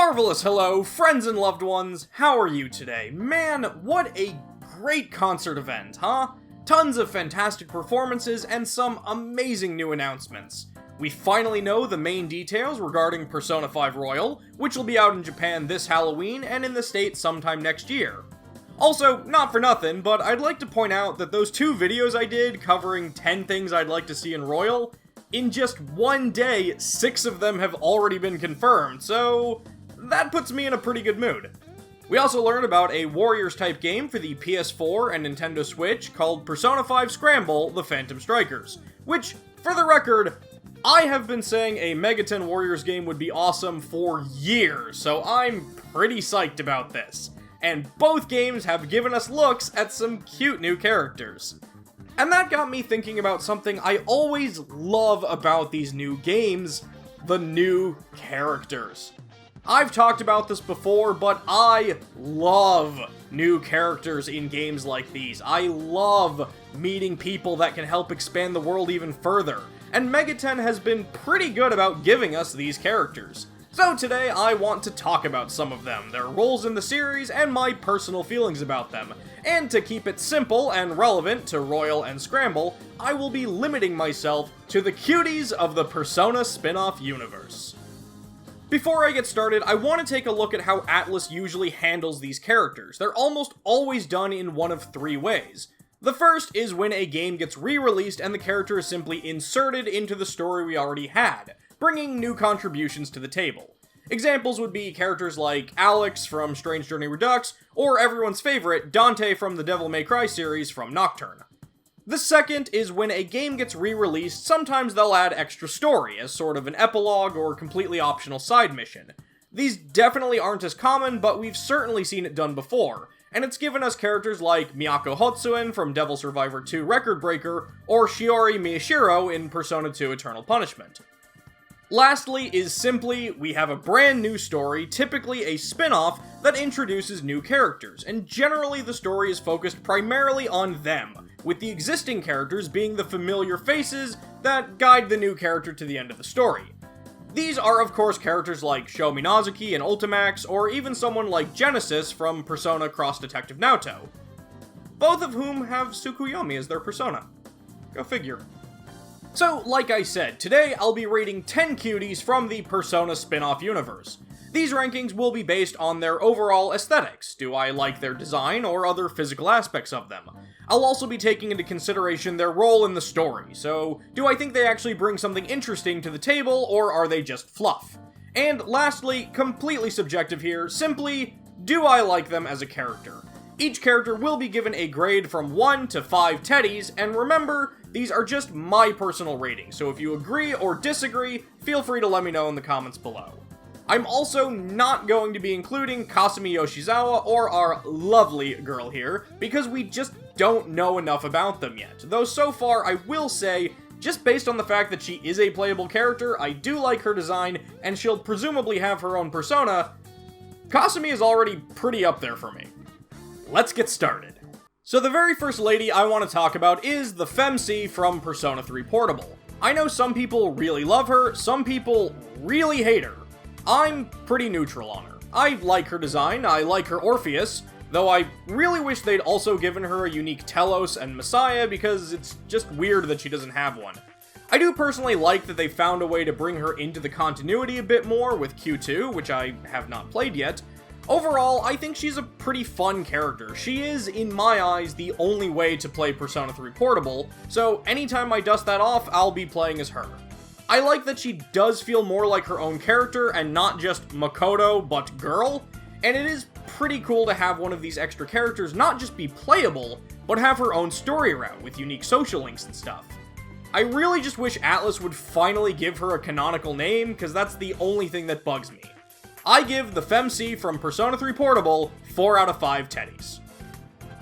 Marvelous hello, friends and loved ones, how are you today? Man, what a great concert event, huh? Tons of fantastic performances and some amazing new announcements. We finally know the main details regarding Persona 5 Royal, which will be out in Japan this Halloween and in the States sometime next year. Also, not for nothing, but I'd like to point out that those 2 videos I did covering 10 things I'd like to see in Royal, in just one day, 6 of them have already been confirmed, so that puts me in a pretty good mood. We also learned about a Warriors-type game for the PS4 and Nintendo Switch called Persona 5 Scramble: The Phantom Strikers, which, for the record, I have been saying a Megaton Warriors game would be awesome for years, so I'm pretty psyched about this. And both games have given us looks at some cute new characters. And that got me thinking about something I always love about these new games: the new characters. I've talked about this before, but I love new characters in games like these. I love meeting people that can help expand the world even further, and Megaton has been pretty good about giving us these characters. So today I want to talk about some of them, their roles in the series, and my personal feelings about them. And to keep it simple and relevant to Royal and Scramble, I will be limiting myself to the cuties of the Persona spin-off universe. Before I get started, I want to take a look at how Atlus usually handles these characters. They're almost always done in one of 3 ways. The first is when a game gets re-released and the character is simply inserted into the story we already had, bringing new contributions to the table. Examples would be characters like Alex from Strange Journey Redux, or everyone's favorite, Dante from the Devil May Cry series from Nocturne. The second is when a game gets re-released, sometimes they'll add extra story as sort of an epilogue or completely optional side mission. These definitely aren't as common, but we've certainly seen it done before, and it's given us characters like Miyako Hotsuen from Devil Survivor 2 Record Breaker, or Shiori Miyashiro in Persona 2 Eternal Punishment. Lastly is simply, we have a brand new story, typically a spin-off, that introduces new characters, and generally the story is focused primarily on them, with the existing characters being the familiar faces that guide the new character to the end of the story. These are of course characters like Sho Minazuki and Ultimax, or even someone like Genesis from Persona Cross Detective Naoto, both of whom have Tsukuyomi as their persona. Go figure. So, like I said, today I'll be rating 10 cuties from the Persona spin-off universe. These rankings will be based on their overall aesthetics. Do I like their design or other physical aspects of them? I'll also be taking into consideration their role in the story, so do I think they actually bring something interesting to the table, or are they just fluff? And lastly, completely subjective here, simply, do I like them as a character? Each character will be given a grade from 1 to 5 teddies, and remember, these are just my personal ratings, so if you agree or disagree, feel free to let me know in the comments below. I'm also not going to be including Kasumi Yoshizawa or our lovely girl here, because we just don't know enough about them yet. Though so far, I will say, just based on the fact that she is a playable character, I do like her design, and she'll presumably have her own persona, Kasumi is already pretty up there for me. Let's get started. So the very first lady I want to talk about is the Femc from Persona 3 Portable. I know some people really love her, some people really hate her. I'm pretty neutral on her. I like her design, I like her Orpheus, though I really wish they'd also given her a unique Telos and Messiah because it's just weird that she doesn't have one. I do personally like that they found a way to bring her into the continuity a bit more with Q2, which I have not played yet. Overall, I think she's a pretty fun character. She is, in my eyes, the only way to play Persona 3 Portable, so anytime I dust that off, I'll be playing as her. I like that she does feel more like her own character and not just Makoto, but girl, and it is pretty cool to have one of these extra characters not just be playable, but have her own story route with unique social links and stuff. I really just wish Atlus would finally give her a canonical name, because that's the only thing that bugs me. I give the Femc from Persona 3 Portable 4 out of 5 teddies.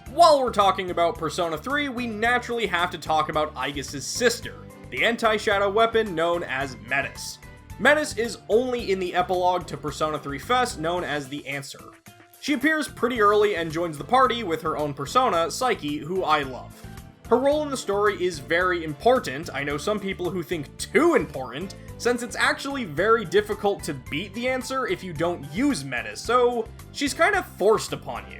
While we're talking about Persona 3, we naturally have to talk about Aigis' sister, the anti-shadow weapon known as Metis. Metis is only in the epilogue to Persona 3 Fest known as the Answer. She appears pretty early and joins the party with her own persona, Psyche, who I love. Her role in the story is very important. I know some people who think too important, since it's actually very difficult to beat the answer if you don't use Metis, so she's kind of forced upon you.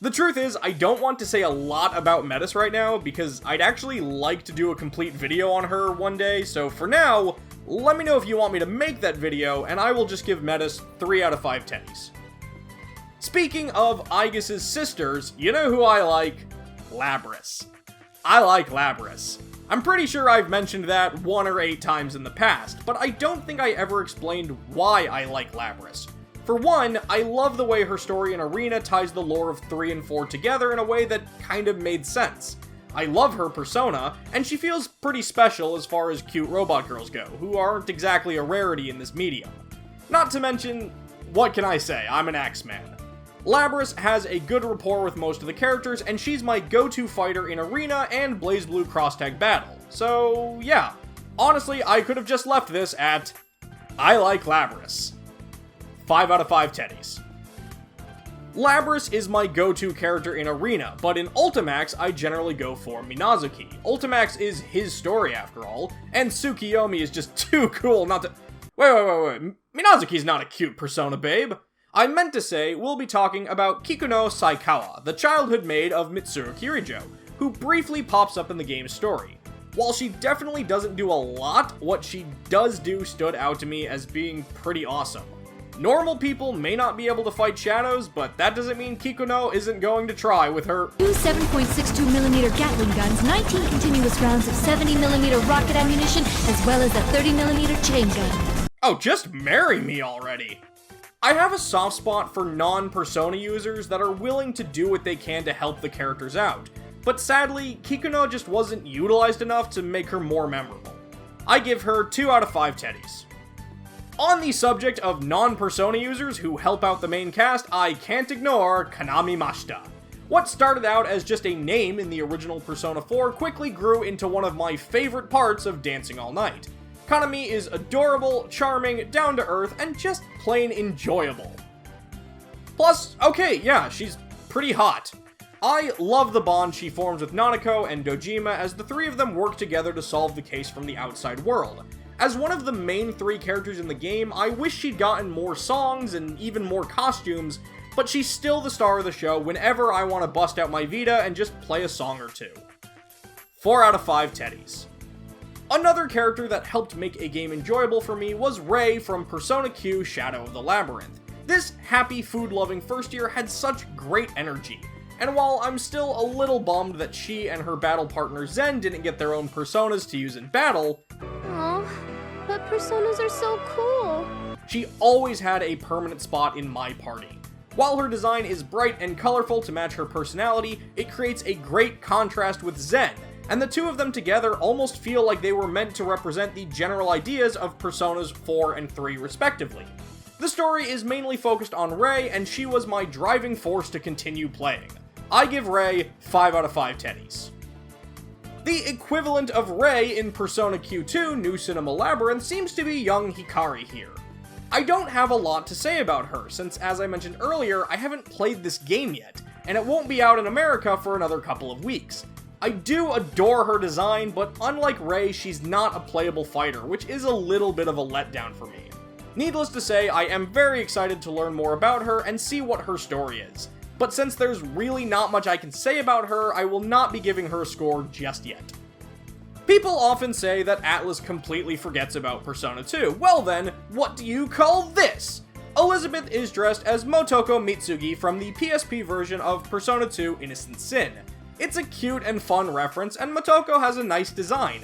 The truth is, I don't want to say a lot about Metis right now, because I'd actually like to do a complete video on her one day, so for now, let me know if you want me to make that video, and I will just give Metis 3 out of 5 teddies. Speaking of Aegis's sisters, you know who I like? Labris. I like Labris. I'm pretty sure I've mentioned that 1 or 8 times in the past, but I don't think I ever explained why I like Labris. For one, I love the way her story in Arena ties the lore of 3 and 4 together in a way that kind of made sense. I love her persona, and she feels pretty special as far as cute robot girls go, who aren't exactly a rarity in this medium. Not to mention, what can I say, I'm an X-Man. Labris has a good rapport with most of the characters, and she's my go-to fighter in Arena and BlazBlue Cross-Tag Battle. So, yeah. Honestly, I could have just left this at I like Labris. 5 out of 5 teddies. Labris is my go-to character in Arena, but in Ultimax, I generally go for Minazuki. Ultimax is his story after all, and Tsukiyomi is just too cool not to— Wait. Minazuki's not a cute persona, babe. I meant to say, we'll be talking about Kikuno Saikawa, the childhood maid of Mitsuru Kirijo, who briefly pops up in the game's story. While she definitely doesn't do a lot, what she does do stood out to me as being pretty awesome. Normal people may not be able to fight shadows, but that doesn't mean Kikuno isn't going to try with her 2 7.62mm Gatling guns, 19 continuous rounds of 70mm rocket ammunition, as well as a 30mm chain gun. Oh, just marry me already! I have a soft spot for non-Persona users that are willing to do what they can to help the characters out, but sadly, Kikuno just wasn't utilized enough to make her more memorable. I give her 2 out of 5 teddies. On the subject of non-Persona users who help out the main cast, I can't ignore Konami Masta. What started out as just a name in the original Persona 4 quickly grew into one of my favorite parts of Dancing All Night. Konami is adorable, charming, down-to-earth, and just plain enjoyable. Plus, okay, yeah, she's pretty hot. I love the bond she forms with Nanako and Dojima as the 3 of them work together to solve the case from the outside world. As one of the main 3 characters in the game, I wish she'd gotten more songs and even more costumes, but she's still the star of the show whenever I want to bust out my Vita and just play a song or two. 4 out of 5 teddies. Another character that helped make a game enjoyable for me was Rei from Persona Q Shadow of the Labyrinth. This happy, food-loving first year had such great energy, and while I'm still a little bummed that she and her battle partner Zen didn't get their own personas to use in battle, Aw, but personas are so cool. She always had a permanent spot in my party. While her design is bright and colorful to match her personality, it creates a great contrast with Zen, and the 2 of them together almost feel like they were meant to represent the general ideas of Personas 4 and 3 respectively. The story is mainly focused on Rei, and she was my driving force to continue playing. I give Rei 5 out of 5 teddies. The equivalent of Rei in Persona Q2 New Cinema Labyrinth seems to be young Hikari here. I don't have a lot to say about her, since as I mentioned earlier, I haven't played this game yet, and it won't be out in America for another couple of weeks. I do adore her design, but unlike Rei, she's not a playable fighter, which is a little bit of a letdown for me. Needless to say, I am very excited to learn more about her and see what her story is. But since there's really not much I can say about her, I will not be giving her a score just yet. People often say that Atlus completely forgets about Persona 2. Well then, what do you call this? Elizabeth is dressed as Motoko Mitsugi from the PSP version of Persona 2 Innocent Sin. It's a cute and fun reference, and Motoko has a nice design.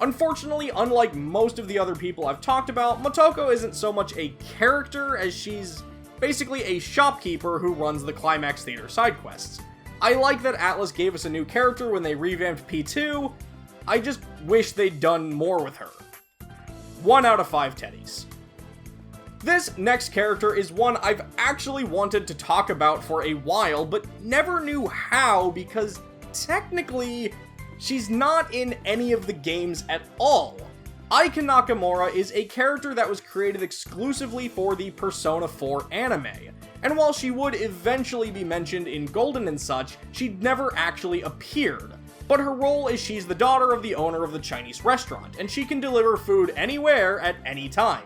Unfortunately, unlike most of the other people I've talked about, Motoko isn't so much a character as she's basically a shopkeeper who runs the Climax Theater side quests. I like that Atlus gave us a new character when they revamped P2, I just wish they'd done more with her. 1 out of 5 teddies. This next character is one I've actually wanted to talk about for a while, but never knew how because technically, she's not in any of the games at all. Aika Nakamura is a character that was created exclusively for the Persona 4 anime, and while she would eventually be mentioned in Golden and such, she'd never actually appeared. but her role is she's the daughter of the owner of the Chinese restaurant, and she can deliver food anywhere at any time.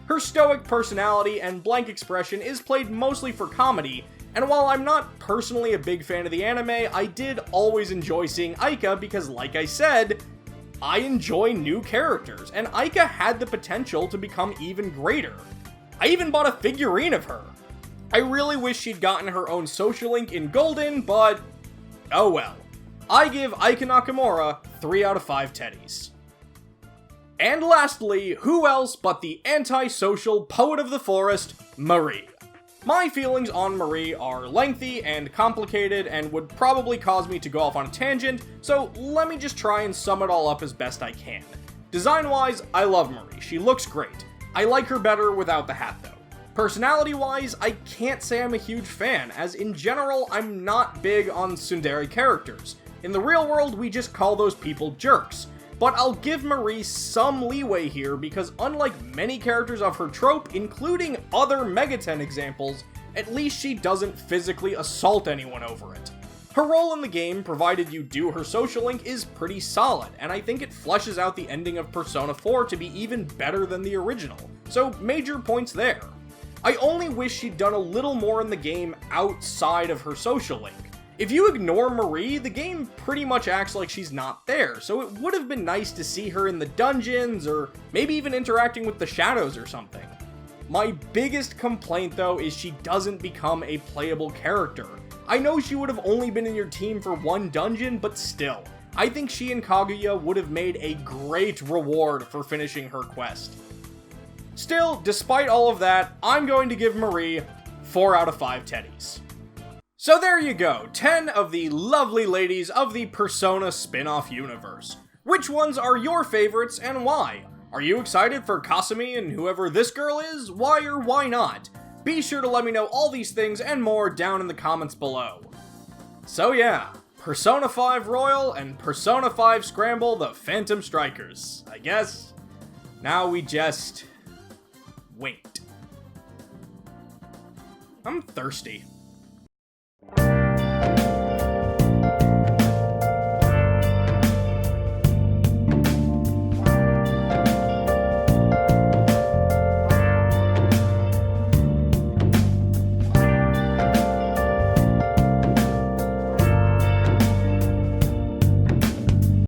Her stoic personality and blank expression is played mostly for comedy, and while I'm not personally a big fan of the anime, I did always enjoy seeing Aika because, like I said, I enjoy new characters, and Aika had the potential to become even greater. I even bought a figurine of her. I really wish she'd gotten her own social link in Golden, but oh well. I give Aika Nakamura 3 out of 5 teddies. And lastly, who else but the antisocial poet of the forest, Marie. My feelings on Marie are lengthy and complicated and would probably cause me to go off on a tangent, so let me just try and sum it all up as best I can. Design-wise, I love Marie. She looks great. I like her better without the hat though. Personality-wise, I can't say I'm a huge fan, as in general, I'm not big on tsundere characters. In the real world, we just call those people jerks. But I'll give Marie some leeway here because unlike many characters of her trope, including other Megaten examples, at least she doesn't physically assault anyone over it. Her role in the game, provided you do her social link, is pretty solid, and I think it fleshes out the ending of Persona 4 to be even better than the original, so major points there. I only wish she'd done a little more in the game outside of her social link. If you ignore Marie, the game pretty much acts like she's not there, so it would have been nice to see her in the dungeons, or maybe even interacting with the shadows or something. My biggest complaint though is she doesn't become a playable character. I know she would have only been in your team for one dungeon, but still, I think she and Kaguya would have made a great reward for finishing her quest. Still, despite all of that, I'm going to give Marie 4 out of 5 teddies. So there you go, 10 of the lovely ladies of the Persona spin-off universe. Which ones are your favorites and why? Are you excited for Kasumi and whoever this girl is? Why or why not? Be sure to let me know all these things and more down in the comments below. So yeah, Persona 5 Royal and Persona 5 Scramble the Phantom Strikers. I guess now we just wait. I'm thirsty.